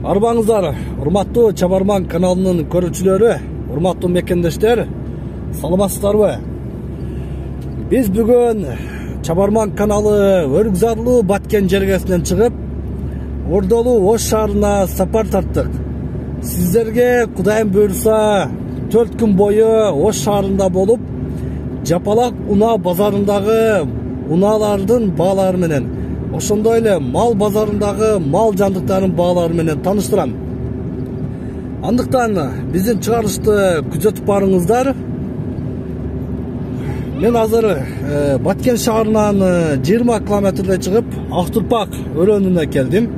Арбаңыздар, урматтуу Чабарман каналынын көрүүчүлөрү, урматтуу мекендештер, саламатсыздарбы? Биз бүгүн Чабарман каналы Өргүзарлуу Баткен жергесинен чыгып, Ордолуу Ош шаарына сапар тарттык. Сиздерге Кудайым буйрса 4 күн бою Ош шаарында болуп, Жапалак унаа базарындагы унаалардын баалары менен, ошондой эле мал базарындагы мал жандыктардын баалары менен тааныштырам. Андыктан биздин чыгарылышты күзөтүп барыңыздар. Мен азыр Баткен шаарынан 20 километрдей чыгып, Актурпак өрөөнүнө келдим.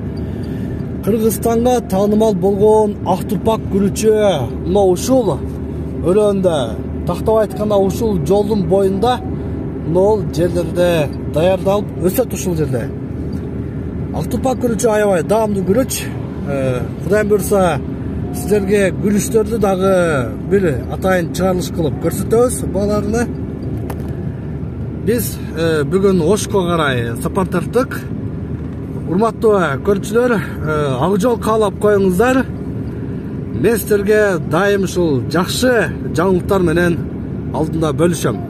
Кыргызстанга таанымал болгон Актурпак күрүчү мына ушул өрөөндө, тактап айтканда ушул жолдун боюнда нол жерлерде даярдалып өсөт ушул жерде. Актурпак күрүчү аябай даамдуу күрүч. Кудайым буйрса сиздерге күрүчтөрдү дагы бир атайын чыгарылыш кылып көрсөтөбүз бааларына. Биз бүгүн Ошко карай сапар тарттык. Урматтуу көрүүчүлөр, ак жол каалап коюңуздар. Мен сиздерге дайым ушул жакшы жаңылыктар менен алдында бөлүшөм.